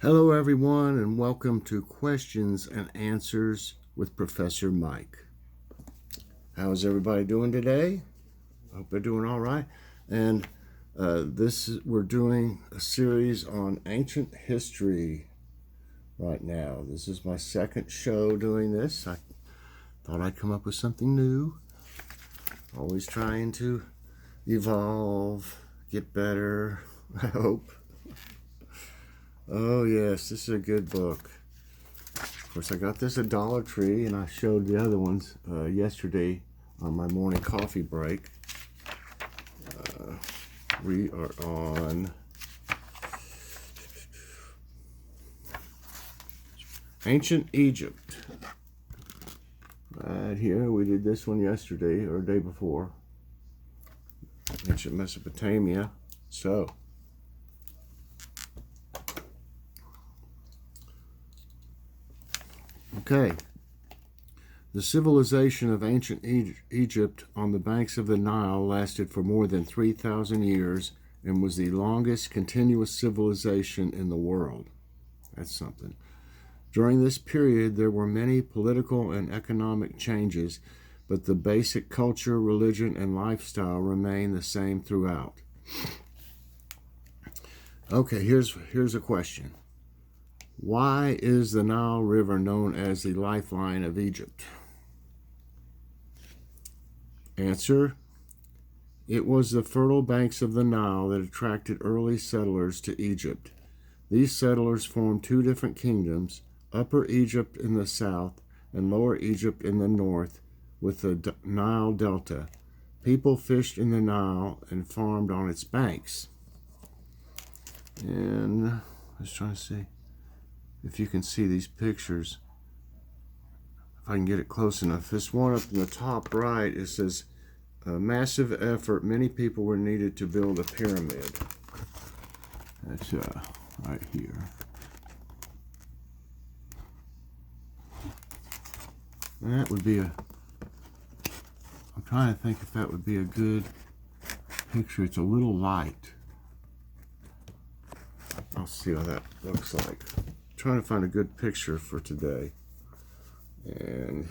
Hello, everyone, and welcome to Questions and Answers with Professor Mike. How's everybody doing today? I hope they're doing all right. And we're doing a series on ancient history right now. This is my second show doing this. I thought I'd come up with something new. Always trying to evolve, get better, I hope. Oh, yes, this is a good book. Of course, I got this at Dollar Tree, and I showed the other ones yesterday on my morning coffee break. We are on Ancient Egypt. Right here, we did this one yesterday, or day before. Ancient Mesopotamia. So, okay. The civilization of ancient Egypt on the banks of the Nile lasted for more than 3,000 years and was the longest continuous civilization in the world. That's something. During this period, there were many political and economic changes, but the basic culture, religion, and lifestyle remained the same throughout. Okay, here's a question. Why is the Nile River known as the lifeline of Egypt? Answer: it was the fertile banks of the Nile that attracted early settlers to Egypt. These settlers formed two different kingdoms, Upper Egypt in the south and Lower Egypt in the north, with the Nile Delta. People fished in the Nile and farmed on its banks. And I was trying to see if you can see these pictures. If I can get it close enough. This one up in the top right, it says, massive effort, many people were needed to build a pyramid. That's right here. And that would be I'm trying to think if that would be a good picture. It's a little light. I'll see how that looks like. I'm trying to find a good picture for today. And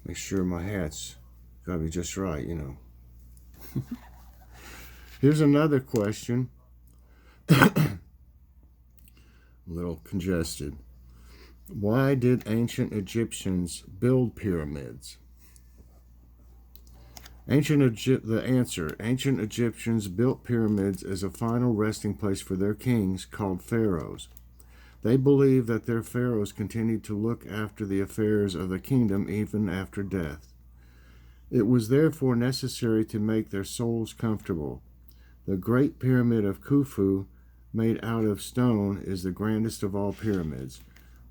make sure my hat's got to be just right, you know. Here's another question. A little congested. Why did ancient Egyptians build pyramids? The answer: ancient Egyptians built pyramids as a final resting place for their kings, called pharaohs. They believed that their pharaohs continued to look after the affairs of the kingdom even after death. It was therefore necessary to make their souls comfortable. The Great Pyramid of Khufu, made out of stone, is the grandest of all pyramids.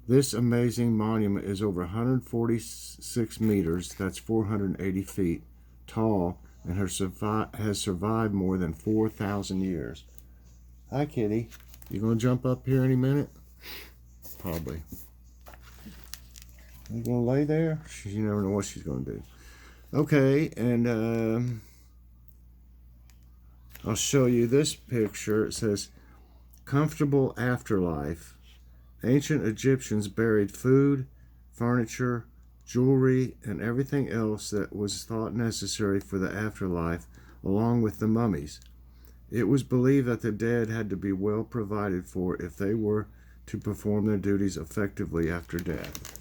This amazing monument is over 146 meters, that's 480 feet, tall, and has survived more than 4,000 years. Hi, kitty. You gonna jump up here any minute? Probably. You gonna lay there? You never know what she's gonna do. Okay, and I'll show you this picture. It says, comfortable afterlife. Ancient Egyptians buried food, furniture, jewelry, and everything else that was thought necessary for the afterlife, along with the mummies. It was believed that the dead had to be well provided for if they were to perform their duties effectively after death.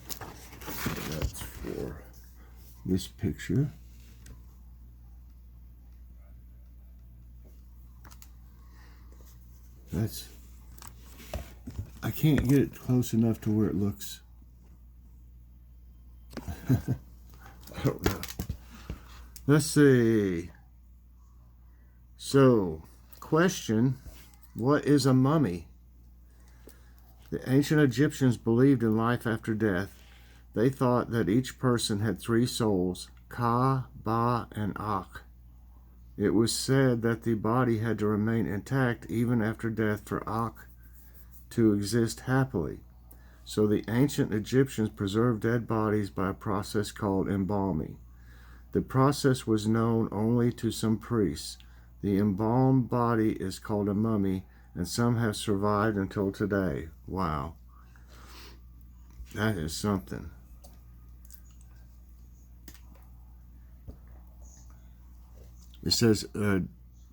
So that's for this picture. I can't get it close enough to where it looks. I don't know. Let's see. So, question: what is a mummy? The ancient Egyptians believed in life after death. They thought that each person had three souls, Ka, Ba, and Akh. It was said that the body had to remain intact even after death for Akh to exist happily. So the ancient Egyptians preserved dead bodies by a process called embalming. The process was known only to some priests. The embalmed body is called a mummy, and some have survived until today. Wow, that is something. It says,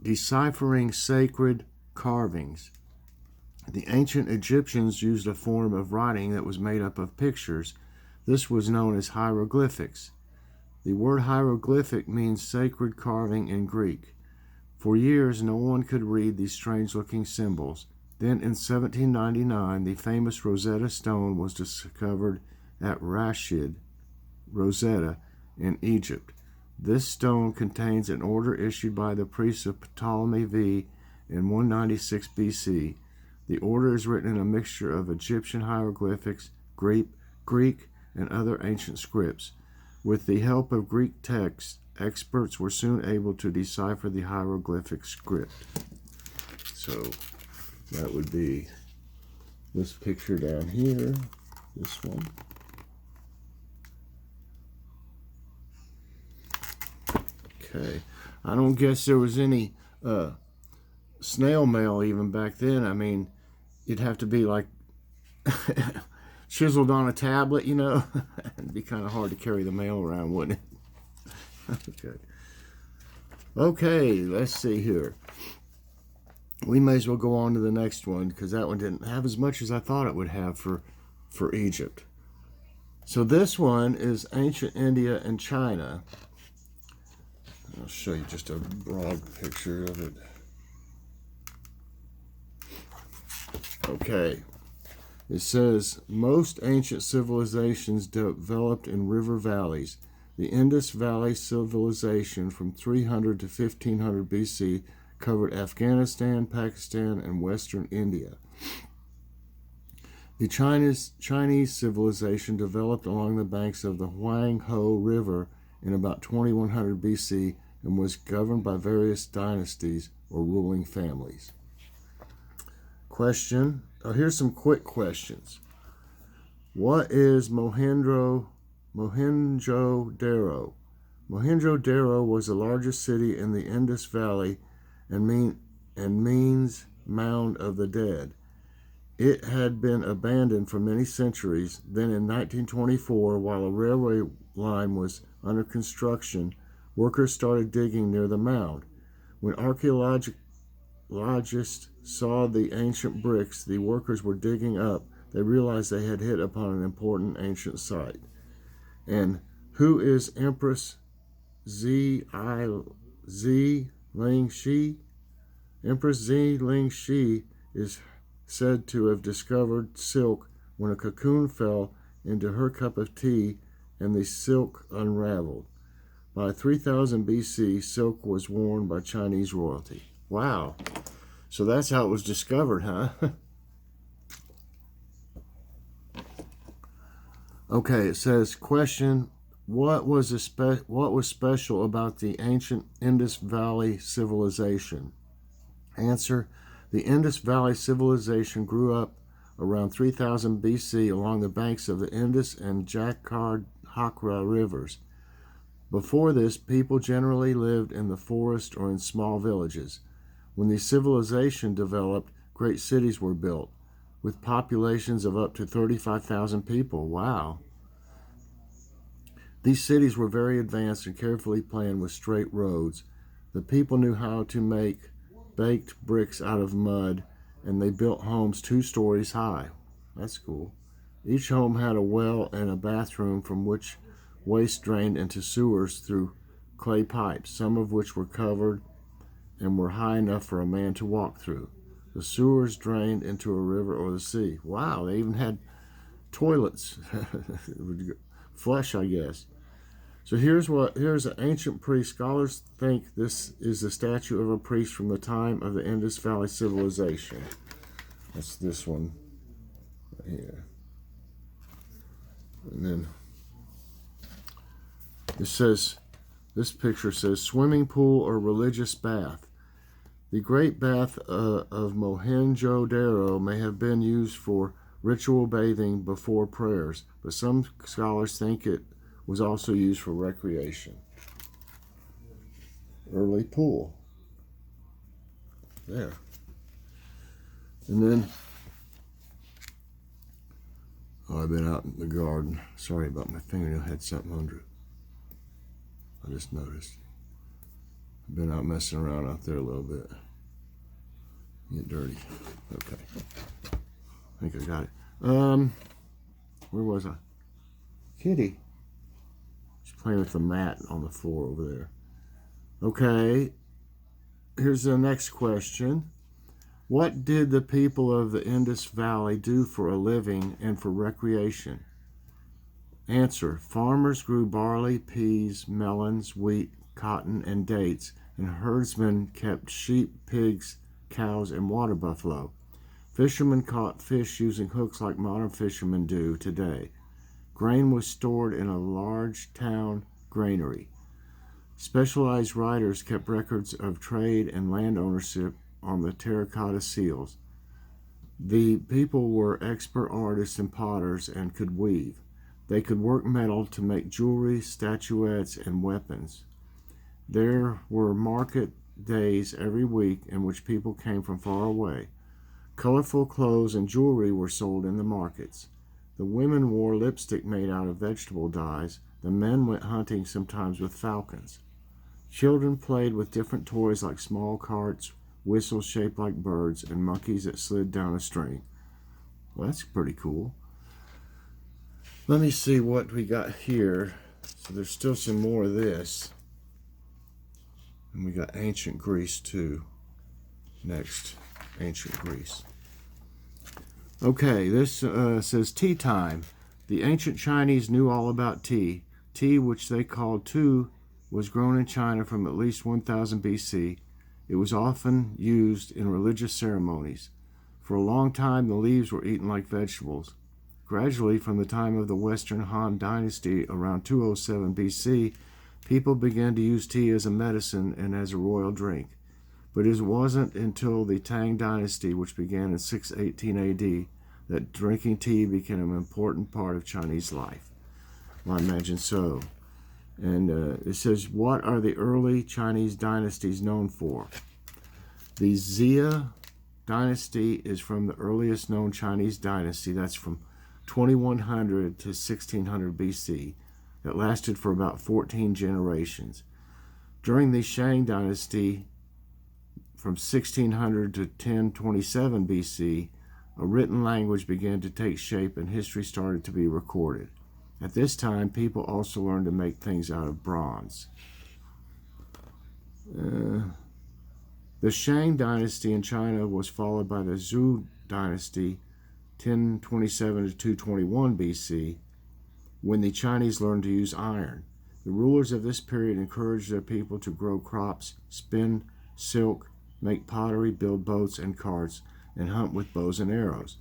deciphering sacred carvings. The ancient Egyptians used a form of writing that was made up of pictures. This was known as hieroglyphics. The word hieroglyphic means sacred carving in Greek. For years, no one could read these strange-looking symbols. Then, in 1799, the famous Rosetta Stone was discovered at Rashid, Rosetta, in Egypt. This stone contains an order issued by the priests of Ptolemy V in 196 BC. The order is written in a mixture of Egyptian hieroglyphics, Greek, and other ancient scripts. With the help of Greek texts, experts were soon able to decipher the hieroglyphic script. So that would be this picture down here, this one. Okay, I don't guess there was any snail mail even back then. I mean, it'd have to be like chiseled on a tablet, you know. It'd be kind of hard to carry the mail around, wouldn't it? Okay, let's see here. We may as well go on to the next one because that one didn't have as much as I thought it would have for Egypt. So this one is ancient India and China. I'll show you just a broad picture of it. Okay. It says, most ancient civilizations developed in river valleys. The Indus Valley Civilization from 300 to 1500 BC covered Afghanistan, Pakistan, and western India. The Chinese civilization developed along the banks of the Huanghe River in about 2100 BC and was governed by various dynasties or ruling families. Question. Oh, here's some quick questions. What is Mohenjo-Daro? Mohenjo-Daro was the largest city in the Indus Valley and means mound of the dead. It had been abandoned for many centuries. Then in 1924, while a railway line was under construction, workers started digging near the mound. When archaeologists saw the ancient bricks the workers were digging up, they realized they had hit upon an important ancient site. And who is Empress Zilingshi? Empress Zilingshi is said to have discovered silk when a cocoon fell into her cup of tea and the silk unraveled. By 3000 BC, silk was worn by Chinese royalty. Wow. So that's how it was discovered, huh? Okay, it says, question, what was special about the ancient Indus Valley civilization? Answer, the Indus Valley civilization grew up around 3000 BC along the banks of the Indus and Jharkhand rivers. Before this, people generally lived in the forest or in small villages. When the civilization developed, great cities were built, with populations of up to 35,000 people. Wow. These cities were very advanced and carefully planned with straight roads. The people knew how to make baked bricks out of mud, and they built homes 2 stories high. That's cool. Each home had a well and a bathroom from which waste drained into sewers through clay pipes, some of which were covered and were high enough for a man to walk through. The sewers drained into a river or the sea. Wow, they even had toilets. Flush, I guess. So here's an ancient priest. Scholars think this is the statue of a priest from the time of the Indus Valley civilization. That's this one right here. And then this picture says swimming pool or religious bath. The Great Bath of Mohenjo-Daro may have been used for ritual bathing before prayers, but some scholars think it was also used for recreation. Early pool. There. And then, oh, I've been out in the garden. Sorry about my fingernail, had something under it. I just noticed. I've been out messing around out there a little bit. Get dirty. Okay. I think I got it. Where was I? Kitty. She's playing with the mat on the floor over there. Okay. Here's the next question. What did the people of the Indus Valley do for a living and for recreation? Answer. Farmers grew barley, peas, melons, wheat, cotton, and dates, and herdsmen kept sheep, pigs, cows, and water buffalo. Fishermen caught fish using hooks like modern fishermen do today. Grain was stored in a large town granary. Specialized writers kept records of trade and land ownership on the terracotta seals. The people were expert artists and potters and could weave. They could work metal to make jewelry, statuettes, and weapons. There were market days every week in which people came from far away. Colorful clothes and jewelry were sold in the markets. The women wore lipstick made out of vegetable dyes. The men went hunting, sometimes with falcons. Children played with different toys like small carts, whistles shaped like birds, and monkeys that slid down a string. Well, that's pretty cool. Let me see what we got here. So there's still some more of this. And we got ancient Greece too. Next, ancient Greece. Okay, this says tea time. The ancient Chinese knew all about tea. Tea, which they called tu, was grown in China from at least 1000 BC. It was often used in religious ceremonies. For a long time, the leaves were eaten like vegetables. Gradually, from the time of the Western Han Dynasty around 207 BC, people began to use tea as a medicine and as a royal drink. But it wasn't until the Tang Dynasty, which began in 618 AD, that drinking tea became an important part of Chinese life. Well, I imagine so. And it says, what are the early Chinese dynasties known for? The Xia dynasty is from the earliest known Chinese dynasty. That's from 2100 to 1600 BC. That lasted for about 14 generations. During the Shang dynasty, from 1600 to 1027 BC, a written language began to take shape and history started to be recorded. At this time, people also learned to make things out of bronze. The Shang dynasty in China was followed by the Zhou dynasty, 1027 to 221 BC, when the Chinese learned to use iron. The rulers of this period encouraged their people to grow crops, spin silk, make pottery, build boats and carts, and hunt with bows and arrows.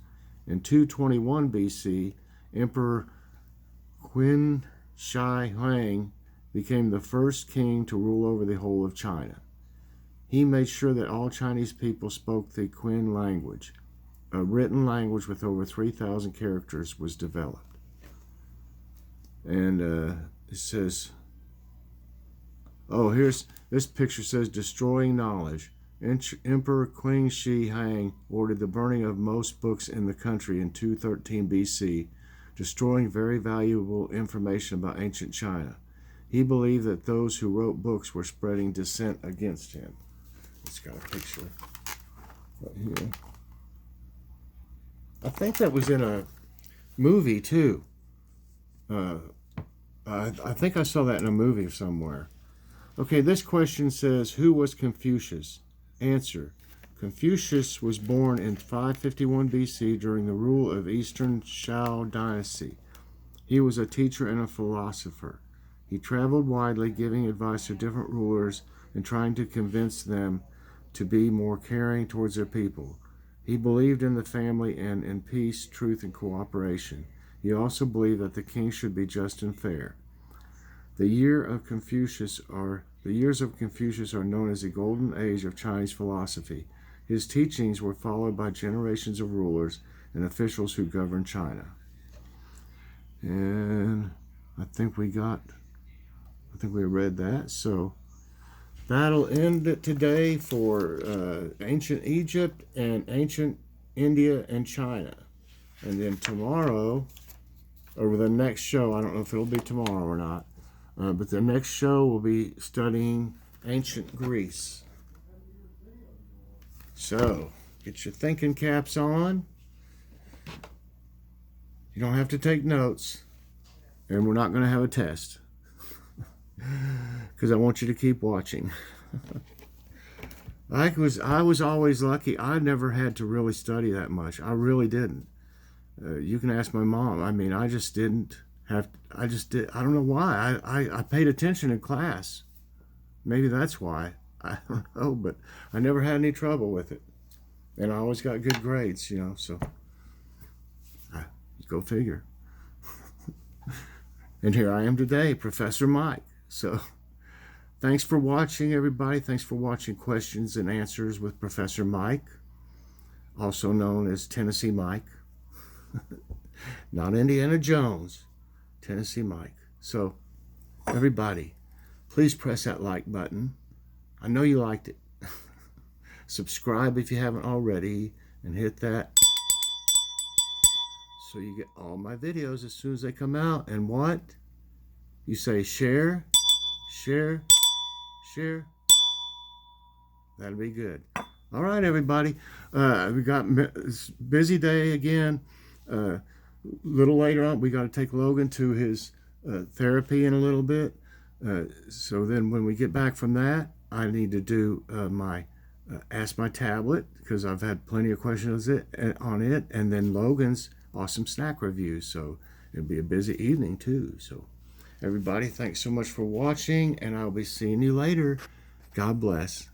In 221 BC, Emperor Qin Shi Huang became the first king to rule over the whole of China. He made sure that all Chinese people spoke the Qin language. A written language with over 3,000 characters was developed. And it says, oh, here's this picture says, destroying knowledge. Emperor Qin Shi Huang ordered the burning of most books in the country in 213 BC, destroying very valuable information about ancient China. He believed that those who wrote books were spreading dissent against him. It's got a picture right here. I think that was in a movie too. I think I saw that in a movie somewhere. Okay, this question says, who was Confucius? Answer. Confucius was born in 551 BC during the rule of Eastern Shao dynasty. He was a teacher and a philosopher. He traveled widely, giving advice to different rulers and trying to convince them to be more caring towards their people. He believed in the family and in peace, truth, and cooperation. He also believed that the king should be just and fair. The years of Confucius are known as the Golden Age of Chinese philosophy. His teachings were followed by generations of rulers and officials who governed China. And I think we read that. So that'll end it today for ancient Egypt and ancient India and China. And then tomorrow, or the next show, I don't know if it'll be tomorrow or not, but the next show will be studying ancient Greece. So, get your thinking caps on. You don't have to take notes, and we're not going to have a test because I want you to keep watching. I was always lucky. I never had to really study that much. I really didn't. You can ask my mom. I mean, I just didn't have. I just did. I don't know why. I paid attention in class. Maybe that's why. I don't know, but I never had any trouble with it, and I always got good grades. You know, so go figure. And here I am today, Professor Mike. So thanks for watching, everybody. Thanks for watching Questions and Answers with Professor Mike, also known as Tennessee Mike. Not Indiana Jones, Tennessee Mike. So everybody, please press that like button. I know you liked it. Subscribe if you haven't already, and hit that so you get all my videos as soon as they come out. And what? You say share, share, share. That'll be good. All right, everybody. We got this busy day again. A little later on, we got to take Logan to his therapy in a little bit. So then when we get back from that, I need to do my Ask My Tablet, because I've had plenty of questions on it, and then Logan's awesome snack reviews. So it'll be a busy evening too. So everybody, thanks so much for watching, and I'll be seeing you later. God bless.